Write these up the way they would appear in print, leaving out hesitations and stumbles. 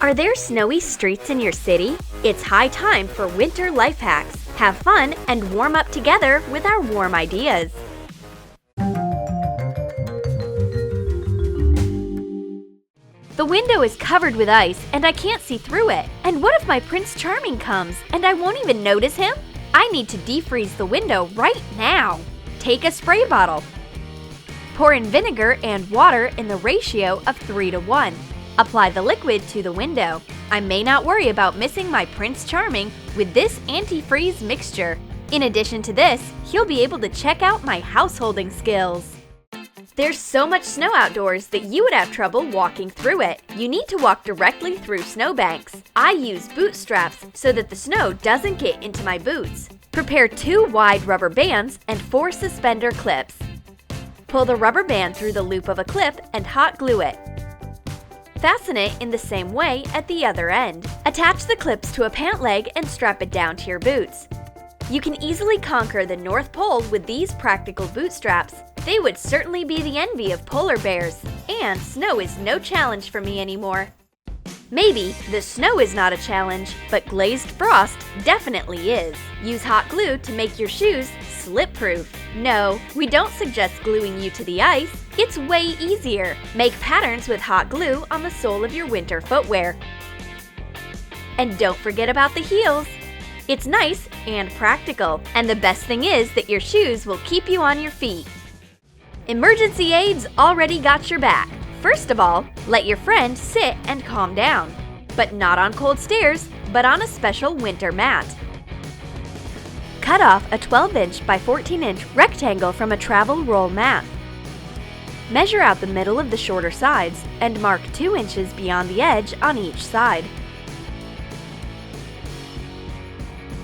Are there snowy streets in your city? It's high time for winter life hacks. Have fun and warm up together with our warm ideas. The window is covered with ice and I can't see through it. And what if my Prince Charming comes and I won't even notice him? I need to defreeze the window right now. Take a spray bottle. Pour in vinegar and water in the ratio of 3 to 1. Apply the liquid to the window. I may not worry about missing my Prince Charming with this antifreeze mixture. In addition to this, he'll be able to check out my householding skills. There's so much snow outdoors that you would have trouble walking through it. You need to walk directly through snowbanks. I use boot straps so that the snow doesn't get into my boots. Prepare 2 wide rubber bands and 4 suspender clips. Pull the rubber band through the loop of a clip and hot glue it. Fasten it in the same way at the other end. Attach the clips to a pant leg and strap it down to your boots. You can easily conquer the North Pole with these practical boot straps. They would certainly be the envy of polar bears, and snow is no challenge for me anymore. Maybe the snow is not a challenge, but glazed frost definitely is. Use hot glue to make your shoes slip-proof. No, we don't suggest gluing you to the ice. It's way easier. Make patterns with hot glue on the sole of your winter footwear. And don't forget about the heels. It's nice and practical, and the best thing is that your shoes will keep you on your feet. Emergency aids already got your back. First of all, let your friend sit and calm down. But not on cold stairs, but on a special winter mat. Cut off a 12-inch by 14-inch rectangle from a travel roll mat. Measure out the middle of the shorter sides and mark 2 inches beyond the edge on each side.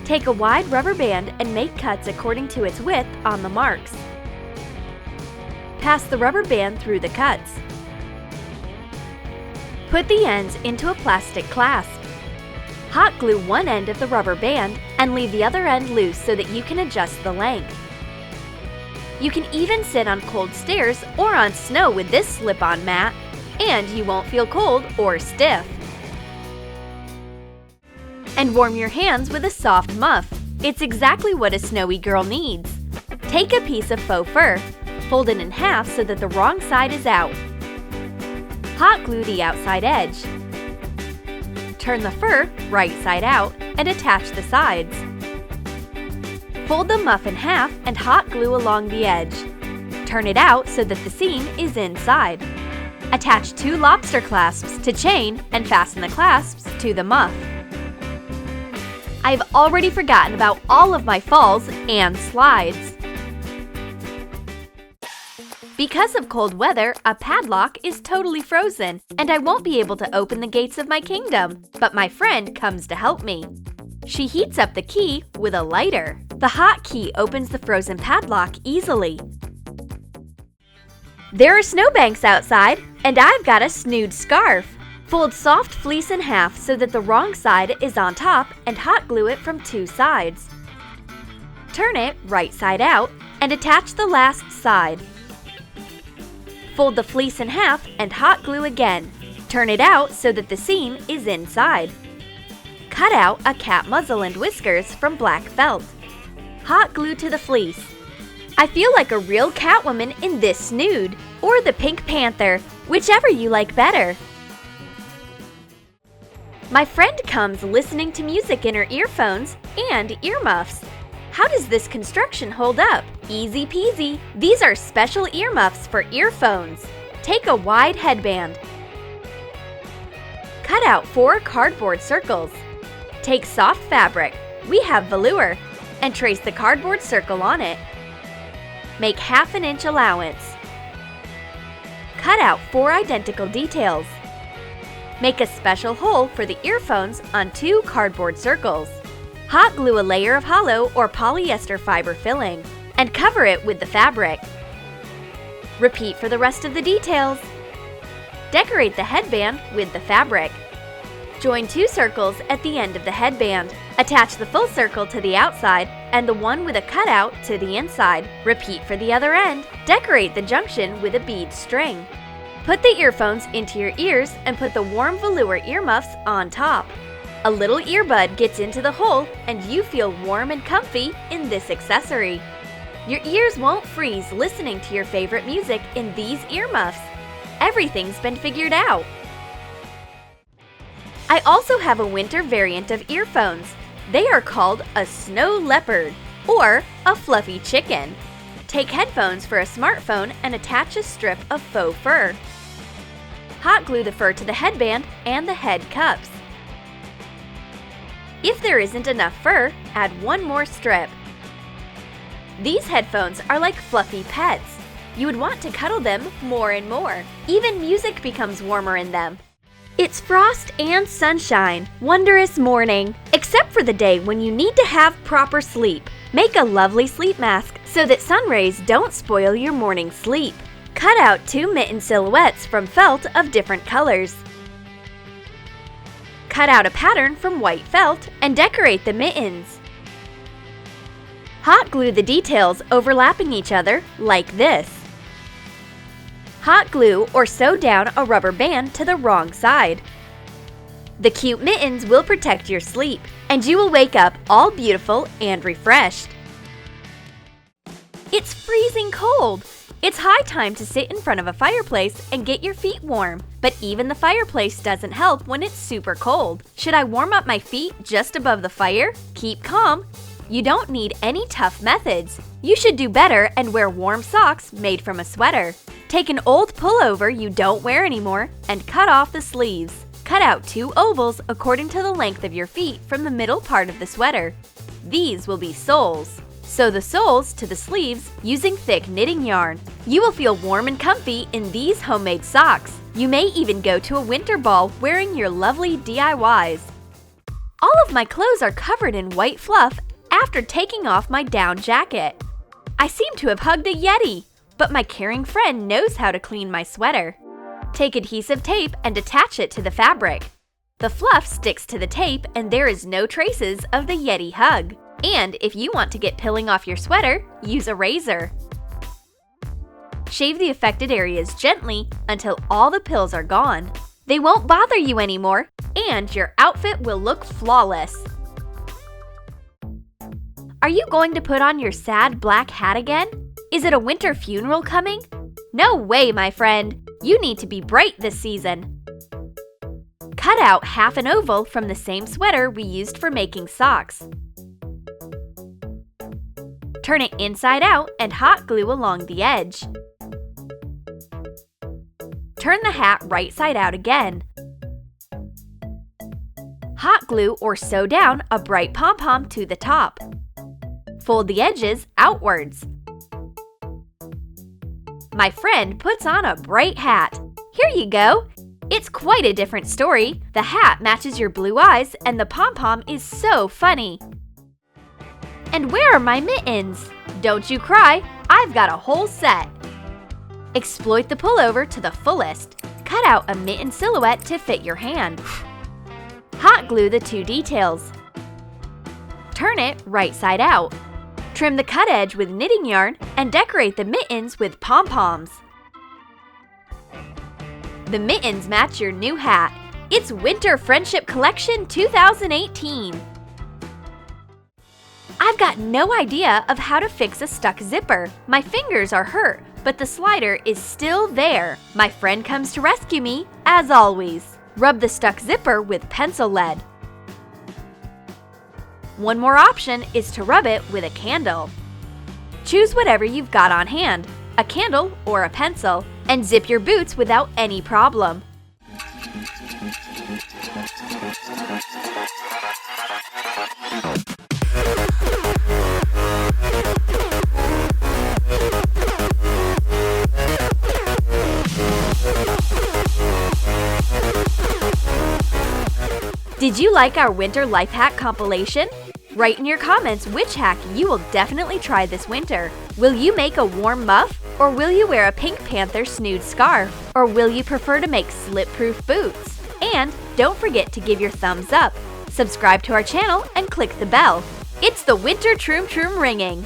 Take a wide rubber band and make cuts according to its width on the marks. Pass the rubber band through the cuts. Put the ends into a plastic clasp. Hot glue one end of the rubber band and leave the other end loose so that you can adjust the length. You can even sit on cold stairs or on snow with this slip-on mat, and you won't feel cold or stiff. And warm your hands with a soft muff. It's exactly what a snowy girl needs. Take a piece of faux fur, fold it in half so that the wrong side is out. Hot glue the outside edge. Turn the fur right side out and attach the sides. Fold the muff in half and hot glue along the edge. Turn it out so that the seam is inside. Attach 2 lobster clasps to chain and fasten the clasps to the muff. I've already forgotten about all of my falls and slides. Because of cold weather, a padlock is totally frozen, and I won't be able to open the gates of my kingdom. But my friend comes to help me. She heats up the key with a lighter. The hot key opens the frozen padlock easily. There are snowbanks outside, and I've got a snood scarf. Fold soft fleece in half so that the wrong side is on top and hot glue it from 2 sides. Turn it right side out and attach the last side. Fold the fleece in half and hot glue again. Turn it out so that the seam is inside. Cut out a cat muzzle and whiskers from black felt. Hot glue to the fleece. I feel like a real Catwoman in this snood, or the Pink Panther, whichever you like better. My friend comes listening to music in her earphones and earmuffs. How does this construction hold up? Easy peasy. These are special earmuffs for earphones. Take a wide headband. Cut out 4 cardboard circles. Take soft fabric, we have velour, and trace the cardboard circle on it. Make 1/2 inch allowance. Cut out 4 identical details. Make a special hole for the earphones on 2 cardboard circles. Hot glue a layer of hollow or polyester fiber filling and cover it with the fabric. Repeat for the rest of the details. Decorate the headband with the fabric. Join 2 circles at the end of the headband. Attach the full circle to the outside and the one with a cutout to the inside. Repeat for the other end. Decorate the junction with a bead string. Put the earphones into your ears and put the warm velour earmuffs on top. A little earbud gets into the hole and you feel warm and comfy in this accessory. Your ears won't freeze listening to your favorite music in these earmuffs. Everything's been figured out. I also have a winter variant of earphones. They are called a snow leopard or a fluffy chicken. Take headphones for a smartphone and attach a strip of faux fur. Hot glue the fur to the headband and the head cups. If there isn't enough fur, add one more strip. These headphones are like fluffy pets. You would want to cuddle them more and more. Even music becomes warmer in them. It's frost and sunshine, wondrous morning, except for the day when you need to have proper sleep. Make a lovely sleep mask so that sun rays don't spoil your morning sleep. Cut out 2 mitten silhouettes from felt of different colors. Cut out a pattern from white felt and decorate the mittens. Hot glue the details overlapping each other like this. Hot glue or sew down a rubber band to the wrong side. The cute mittens will protect your sleep, and you will wake up all beautiful and refreshed. It's freezing cold! It's high time to sit in front of a fireplace and get your feet warm, but even the fireplace doesn't help when it's super cold. Should I warm up my feet just above the fire? Keep calm. You don't need any tough methods. You should do better and wear warm socks made from a sweater. Take an old pullover you don't wear anymore and cut off the sleeves. Cut out 2 ovals according to the length of your feet from the middle part of the sweater. These will be soles. Sew the soles to the sleeves using thick knitting yarn. You will feel warm and comfy in these homemade socks. You may even go to a winter ball wearing your lovely DIYs. All of my clothes are covered in white fluff after taking off my down jacket. I seem to have hugged a yeti, but my caring friend knows how to clean my sweater. Take adhesive tape and attach it to the fabric. The fluff sticks to the tape and there is no traces of the yeti hug. And if you want to get pilling off your sweater, use a razor. Shave the affected areas gently until all the pills are gone. They won't bother you anymore, and your outfit will look flawless. Are you going to put on your sad black hat again? Is it a winter funeral coming? No way, my friend! You need to be bright this season. Cut out half an oval from the same sweater we used for making socks. Turn it inside out and hot glue along the edge. Turn the hat right side out again. Hot glue or sew down a bright pom-pom to the top. Fold the edges outwards. My friend puts on a bright hat. Here you go! It's quite a different story. The hat matches your blue eyes and the pom-pom is so funny. And where are my mittens? Don't you cry, I've got a whole set. Exploit the pullover to the fullest. Cut out a mitten silhouette to fit your hand. Hot glue the 2 details. Turn it right side out. Trim the cut edge with knitting yarn and decorate the mittens with pom-poms. The mittens match your new hat. It's Winter Friendship Collection 2018. I've got no idea of how to fix a stuck zipper. My fingers are hurt, but the slider is still there. My friend comes to rescue me, as always. Rub the stuck zipper with pencil lead. One more option is to rub it with a candle. Choose whatever you've got on hand, a candle or a pencil, and zip your boots without any problem. Did you like our winter life hack compilation? Write in your comments which hack you will definitely try this winter. Will you make a warm muff? Or will you wear a Pink Panther snood scarf? Or will you prefer to make slip-proof boots? And don't forget to give your thumbs up, subscribe to our channel, and click the bell. It's the winter Troom ringing!